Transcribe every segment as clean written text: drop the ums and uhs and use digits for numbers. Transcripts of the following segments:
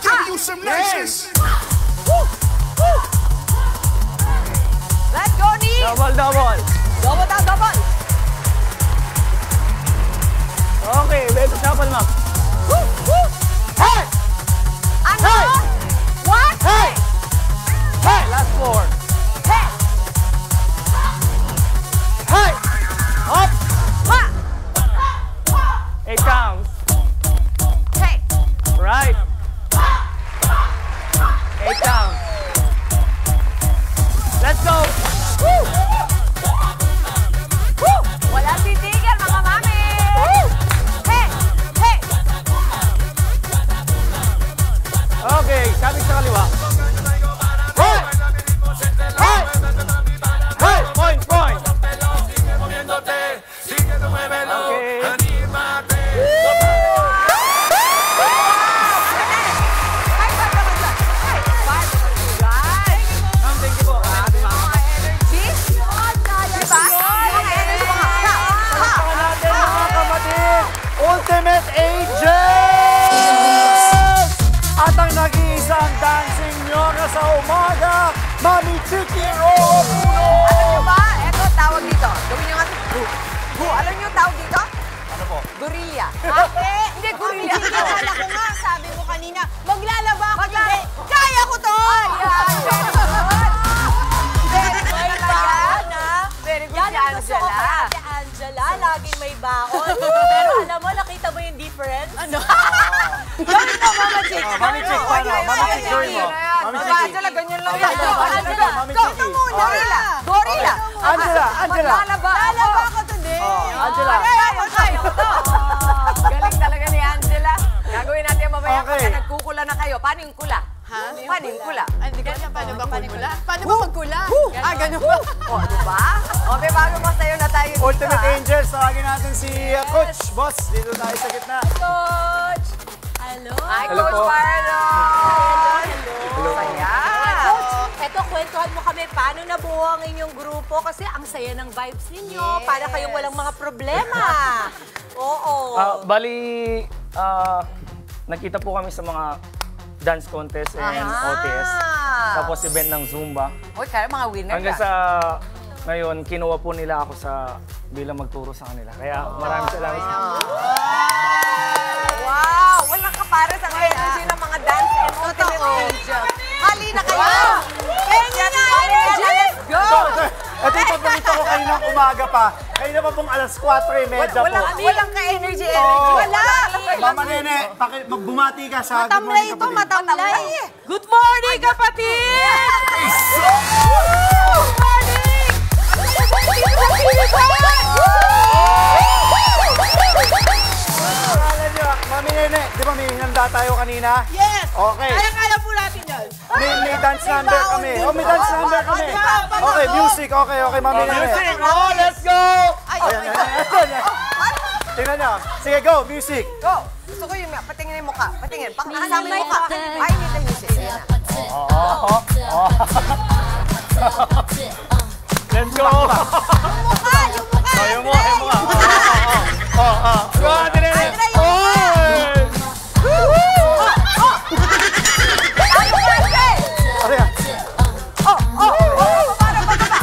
Give you some nices. Let's go, Nee! Double, double. Double down, double! Okay, baby, shuffle, ma'am. Hey! Ano? Hey! What? Hey! Hey! Last four. Hey! Hey! Up! Ma! 8 counts. Hey! Right. 8 counts. Let's go. Woo! Woo! Walang titigil, mga mami! Woo! Hey! Hey! Okay, sabit sa kaliwa. Hey! Hey! Hey! Point, point. Okay. High five naman dyan! High five naman dyan! Ma'am, thank you po. Mga energy? Diba? Mga energy, mga ha! Ha! Palakpakan natin, mga kapatid, Ultimate Angels! At ang nag-iisang dancing nyora sa umaga, Mami Chiki Roa Puno! Alam nyo ba? Eto, tawag dito. Gawin nyo nga ito. Alam nyo tawag dito? Ano po? Guriya. Hindi, Mami guriya. Chiki, akala ko nga, sabi mo kanina, maglalaba ako. Hindi, kaya ko to! Ayan, very good. Very good May talaga. baon, ha? Very good Yan si ang gusto ko Angela. kay Ate Angela, laging may baon. Pero alam mo, nakita mo yung difference? Ano? Gawin mo, Mama Chiki. Mami Chiki, paano? Mami Chiki, gawin mo. Mami Mama Chiki. Angela, ganyan lang Go, yan. go, Angela. Mami Go, Chiki. Gorilla. Gorilla. Angela, Angela. Maglalaba Lalaba ako today. Angela. Kaya ko to. Galing talaga ni Angela. Gagawin natin mamaya Okay. pagka nagkukula na kayo. Paano yung kula? Ha? Paano yung kula? Hindi ko alam paano ba magkula? Paano ba magkula? Ah, ganun ba? O, diba? O, may bago pa sa'yo na tayo dito. Ultimate ah. Angels, tawagin natin si Coach. Boss, dito tayo sa gitna. Coach! Hello! Hi, Hello Coach po. Marlon. Hello! Saya. Coach, eto, kwentuhan mo kami paano nabuo ang inyong grupo kasi ang saya ng vibes ninyo. Yes. Para kayong walang mga problema. Oo. Bali, nakita po kami sa mga dance contest and OTS. Tapos event ng Zumba. Uy, kaya mga winner Hanggang ka. sa ngayon, kinuha po nila ako sa bilang magturo sa kanila. Kaya maraming salamat. Wow! Walang kapara sa energy ng mga dance and ultimate angels. Halina kayo! Kenya na energy! Let's go! Ito yung paborito ko kaninang umaga pa. Kanina pa pong alas 4:30 po. Walang ka-energy, energy. Wala! Mama Nene, magbumati ka sa Good Matamlay Morning ito, Kapatid. matamlay. Good morning, kapatid! Good morning! Alam niyo, Mami Nene, di ba may hinanda tayo kanina? Yes! Okay. Kaya po natin yan. May dance number kami. Oh, may dance number kami. Okay, music. Okay, Mami Nene. Music! Oh, let's go! Ayan. Tingnan niyo. Sige, go, music. Go! Gusto ko yung patingin yung mukha. Patingin. Pakakasama yung mukha. Ay, need the music. Ayan na. Let's go! Yung mukha! Yung mukha. Go, Ate Nene. Ano yan? Para pababa.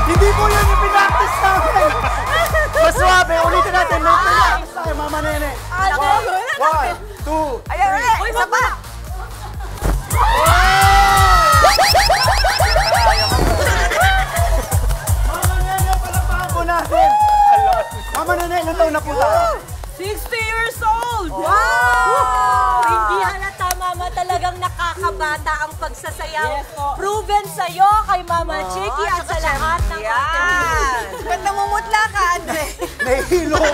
Hindi po yun yung pinaktis namin. Mas suwabe, ulitin natin. May pinaktis tayo, Mama Nene. One, two, Ayan ulit. Uy, Isa pa. Mama Nene, palakpakan po natin. Mama Nene, ilang taon na po tayo? 60 years old! Wow! Hindi halata, Mama. Talagang nakakabata ang pagsasayaw. Proven sa'yo, kay Mama Chiki at sa lahat ng Yan. Ba't namumutla ka, Andre? Nahihilo ko.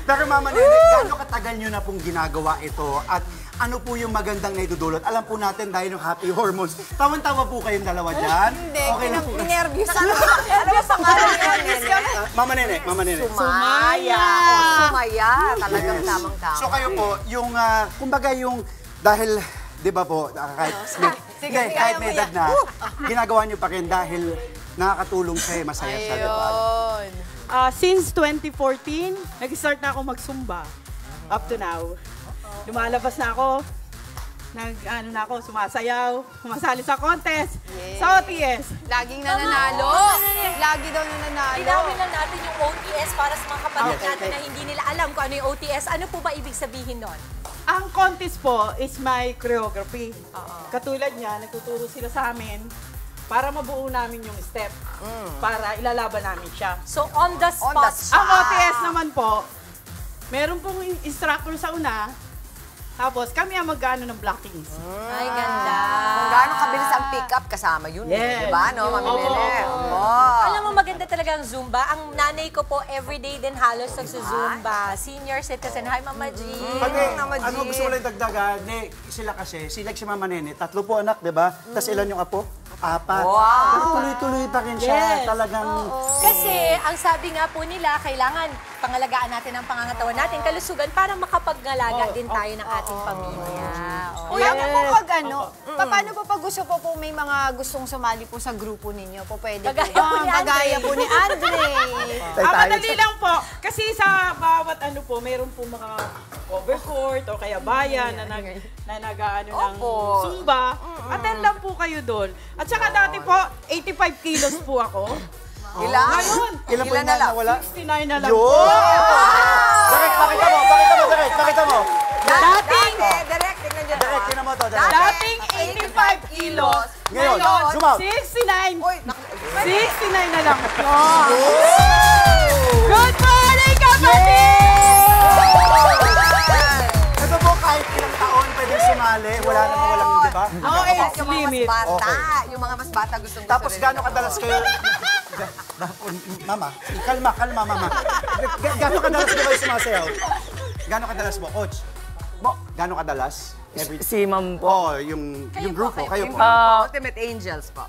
Pero Mama Nene, gaano katagal nyo na pong ginagawa ito? At ano po yung magandang naidudulot. Alam po natin dahil yung happy hormones. Tawan-tawa po kayong dalawa dyan. Hindi, Okay lang po. nervous. Ano ba pangalan niya? Mama Nene. Sumaya. Sumaya. Talagang tamang-tama. So kayo po, yung, kumbaga yung, dahil, di ba po, kahit may edad na, ginagawa niyo pa rin dahil nakakatulong siya, masaya siya, di ba? Since 2014, nag-start na ako mag-Zumba. Up to now. Lumalabas na ako. Sumasayaw. Sumasali sa contest. Sa OTS. Laging nananalo. Lagi daw nananalo. Linawin lang natin yung OTS para sa mga kapatid natin na hindi nila alam kung ano yung OTS. Ano po ba ibig sabihin nun? Ang contest po is my choreography. Katulad niya, nagtuturo sila sa amin para mabuo namin yung step. Para ilalaban namin siya. So, on the spot. Ang OTS naman po, meron pong instructor sa una, tapos kami ang mag-ano ng blockings. Ay, ganda. Kung gaano kabilis ang pick-up, kasama yun. Yes. Diba, no, Mami Nene? Alam mo, maganda talaga ang Zumba. Ang nanay ko po, everyday din halos nagsa-Zumba. Senior citizen. Hi, Mama G. Ano gusto ko lang dagdagan? Sila kasi, si Mama Nene, 3 po anak, di ba? Tapos ilan yung apo? 4. Pero tuloy-tuloy pa rin siya. Talagang... Kasi, ang sabi nga po nila, kailangan pangalagaan natin ang pangangatawan natin, kalusugan, para makapagngalaga din tayo ng ating pamilya. Paano po pag paano po pag gusto po may mga gustong sumali po sa grupo ninyo po pwede Kagaya po ni Andre. Kagaya po ni Andre. Madali lang po. Kasi sa bawat ano po, meron po mga overcourt o kaya bayan na nag-ano ng Zumba. Attend lang po kayo doon. At saka dati po, 85 kilos po ako. Ilan? Ngayon, Ilan po yung nawala? 69 na lang Yun! po. Direk, pakita mo. Dating! Direct, tingnan nyo. Direk, tingnan mo to. Dating 85 kilos. Ngayon, zoom out. 69. Uy, 69 na lang po. Good morning, kapatid! Ito po, kahit ilang taon pwedeng sumali, wala namang walang, di ba? yung mga limit. mas bata. Okay. Yung mga mas bata gustong Tapos gano'ng kadalas kayo... Mama, kalma, mama. Gano'ng kadalas po kayo sumasayaw? Gano'ng kadalas po, coach? Gano'ng kadalas? Si Ma'am po. Oo, yung grupo, kayo po. Ultimate Angels po.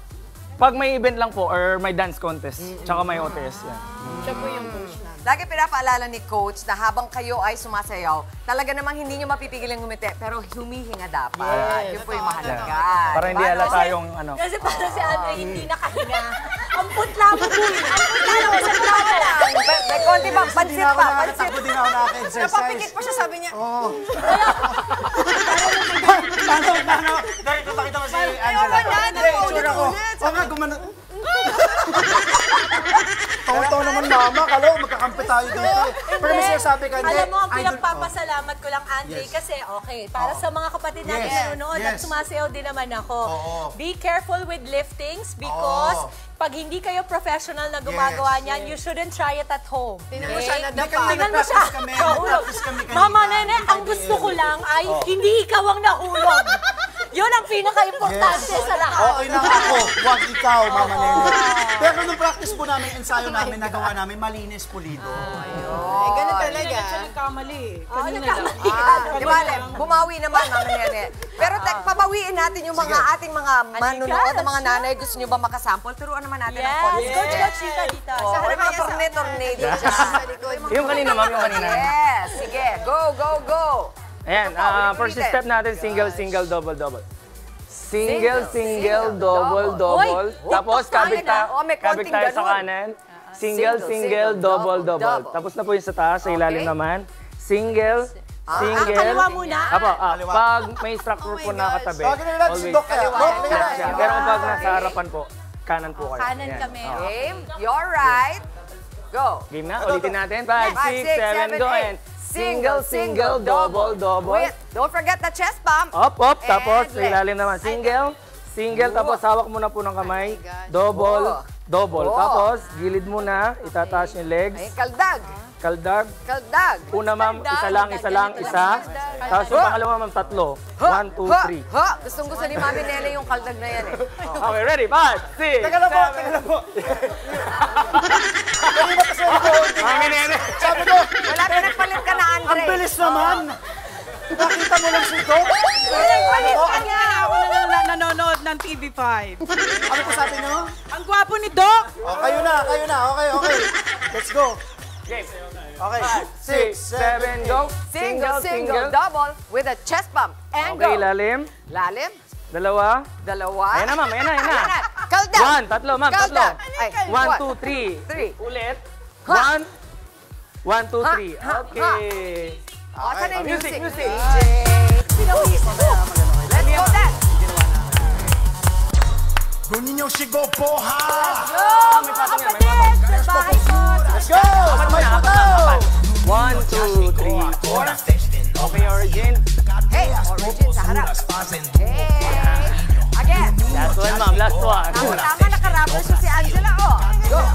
Pag may event lang po or may dance contest, tsaka may OTS yan. Siya po yung coach namin. Lagi pinapaalala ni Coach na habang kayo ay sumasayaw, talaga namang hindi nyo mapipigil ang ngumiti, pero humihinga dapat. Yun po yung mahalaga. Para hindi Diba, halata no? yung ano. Kasi para si Andre, hindi nakahinga. Ang putla mo po. Ang putla mo sa tama lang. May konti ba? Hindi Pansit na ako pa, pansit. nakakatakbo, di na ako nakaka-exercise. Napapikit po siya, sabi niya. Paano? Dahil pakita mo si Angela. Oo nga, gumano. Tawa-tawa naman mama, kala magkakampi tayo dito. Pero may sinasabi ka, hindi. Alam mo, ang pinagpapasalamat ko lang, Andre, kasi okay, para sa mga kapatid natin nanonood at sumasayaw din naman ako. Be careful with liftings because pag hindi kayo professional na gumagawa niyan, you shouldn't try it at home. Tingnan mo siya na Tingnan mo siya. Nag-practice kami kanina. Mama, Nene, ang gusto ko lang ay hindi ikaw ang nahulog. Yun ang pinaka-importante sa lahat. Okay lang ako, wag ikaw, Mama Nene. Pero nung practice po namin, ensayo namin, nagawa namin, malinis pulido. Eh, ganun talaga. Siya nagkamali. Kanina lang. Di ba, bumawi naman, Mama Nene. Pero pabawiin natin yung mga ating mga manunood, ang mga nanay, gusto nyo ba makasample? Turuan naman natin ang Yes, concept. Coach Chika dito. Oh, may mga tornado dyan. Yung kanina, ma'am, yung kanina. Yes, sige. Go, go, go. Ayan, first step natin, single, single, double, double. Single, single, double, double. Tapos, kabig tayo sa kanan. Single, single, double, double. Tapos na po yung sa taas, sa ilalim naman. Single, single. Kaliwa muna. Apo, pag may structure po nakatabi, Bakit na lang si Doc kaya? left siya. Pero pag nasa harapan po, kanan po kayo. Kanan Yan. kami. Game, you're right. Go. Game na, ulitin natin. 5, 6, 7, go. And Single, single, double, double. Wait, don't forget the chest pump. Up, up. Tapos, And sa ilalim naman. Single, single. Tapos, hawak muna po ng kamay. Double, double. Tapos, gilid muna. Itataas yung legs. Ay, kaldag. Kaldag. Kaldag. Una, ma'am, isa lang, isa. Tapos, yung pangalawa, ma'am, 3. 1, 2, 3. Ha! Gustong-gusto ni Mami Nene yung kaldag na yan eh. Okay, ready? 5, 6, 7. Teka lang po. Kanina kasi ako. Mami Nene. Sabi ko, Wala na nagpalit ka na, Andre. ang bilis naman. Nakita mo lang si Doc? Ako na nanonood ng TV5. Ano po sabi nyo? Ang gwapo ni Doc! Oh, kayo na. Okay. Let's go. Game. Okay. 6, 7, go. Single, double with a chest bump. And Okay, go. lalim. Lalim. Dalawa. Dalawa. Ayan na, ma'am. Ayan na. Count down. 1, tatlo, ma'am. Count Tatlo. down. Ay, 1, 2, 3. Three. Ulit. Ha. 1, 1, 2, 3. Ha. Okay. O, saan na yung music? Music. Let's go then. O ninyo chegou, porra! May patong yan, may patong. Let's go! Sabay po daw! 1, 2, 3, 4. Okay, Origin. Hey, Origin sa harap. Hey. Again. Last one, ma'am. Last one. Tama, nakarabol siya si Angela. Oh. Go,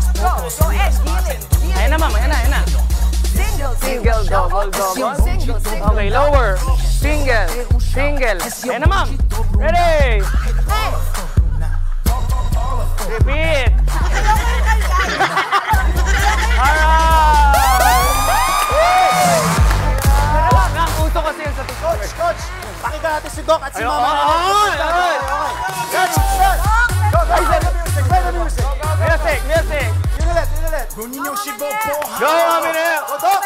Ed. Deal Ayan na, ma'am. Ayan na. Single, double. Single. Okay, lower. Single. Ayan na, ma'am. Ready? Repeat. Alright! Ang uso kasi yun sa TikTok. Coach! Pakita natin si Doc at si Mama. Okay. Coach! Go! Play the music! Music. Yun ulit. O ninyo chegou, porra! Go, Amine! Go, Doc!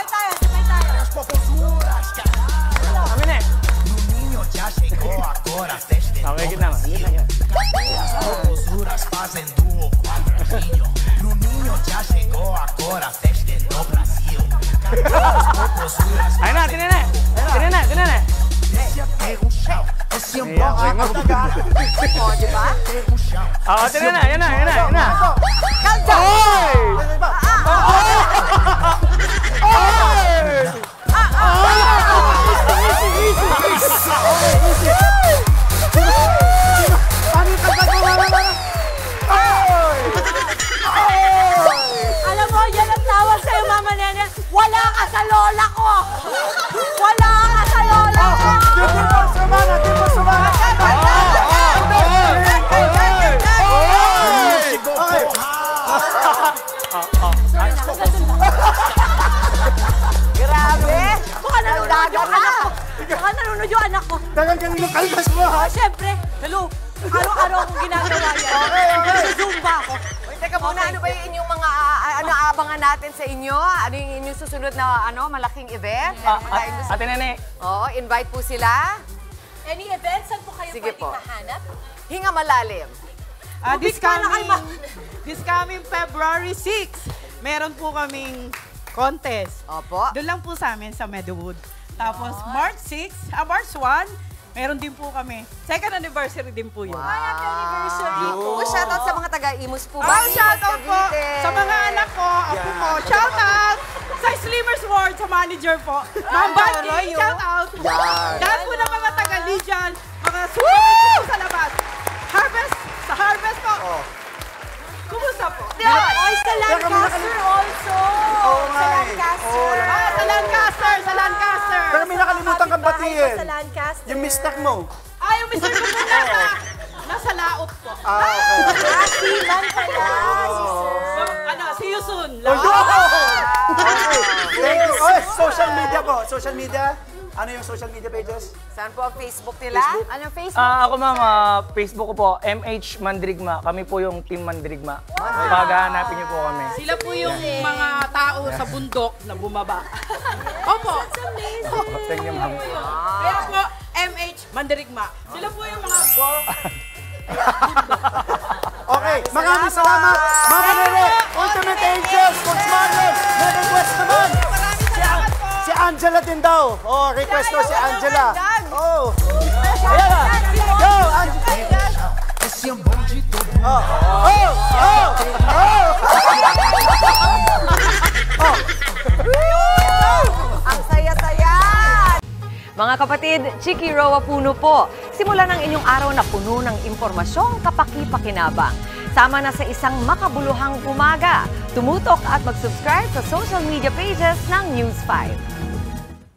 As popozuras, Amine! ninho já chegou agora, a festa é Okay, gitna mo. as popozuras fazendo o quadradinho. No ninho já chegou agora, a festa é no Brasil. As popozuras Ayun na, tinene! desce até o chão. Esse amor O, di ba? até o chão. Oo, tinene! Ayan na! Count down. Pwede ba? Paano yung kanta ko? Alam mo, yan ang tawag sa'yo, Mama Nene. Wala ka sa lola ko! Wala ka sa lola ko! Di mo sumana! Chegou, porra! Grabe. Baka nanonood yung anak ko. Baka nanonood yung anak ko. Dagang kanino kaldas mo, ha? Oh, syempre. Hello. Araw-araw akong ginagawa yan. Okay. Zumba ako. Uy, teka muna, ano ba yung inyong mga abangan natin sa inyo? Ano yung inyong susunod na malaking event? Meron ba tayong gusto? Ate Nene, Oo, invite po sila. Any events, saan po kayo Sige pwedeng po. mahanap? Hinga malalim. This coming February 6, meron po kaming contest. Opo. Doon lang po sa amin sa Meadowood. Tapos March 1, meron din po kami. Second anniversary din po yun. Happy anniversary po. Oo. Shoutout sa mga taga-Imus po ba? Oh, Imus, shoutout po Cavite. sa mga anak ko, apo ko. Shoutout sa Slimmers World, sa manager po. Ma'am Banky, shoutout. Lahat po ng mga taga-Legion, mga sumunod sa labas. Sa Harvest po. Kumusta po? Ay, sa Lancaster also! nga eh. Sa Lancaster. Pero may nakalimutan kang batiin. Sa Lancaster. Yung mistak mo. Yung Mr. ko po nasa laot po. Okay. Siman pala, si sir. See you soon. Thank you. Oh, social media po. Social media. Ano yung social media pages? Saan po ang Facebook nila? Ano, Facebook? ako ma'am, Facebook ko po, MH Mandirigma. Kami po yung Team Mandirigma. Paghahanapin niyo po kami. Sila po yung mga tao sa bundok na bumaba. Opo. Thank you, ma'am. Pero po, MH Mandirigma. Sila po yung mga Okay, maraming salamat. Mama Nene, Ultimate Angels, Coach Marlon. May request naman. Si Angela din daw. Oh, request daw si Angela. Oh. Ayan na. Go, Angela. Esse amor de todo Ang saya-saya! Mga kapatid, Chiki Roa Puno po. Simulan ang inyong araw na puno ng impormasyong kapaki-pakinabang. Sama na sa isang makabuluhang umaga. Tumutok at mag-subscribe sa social media pages ng News 5.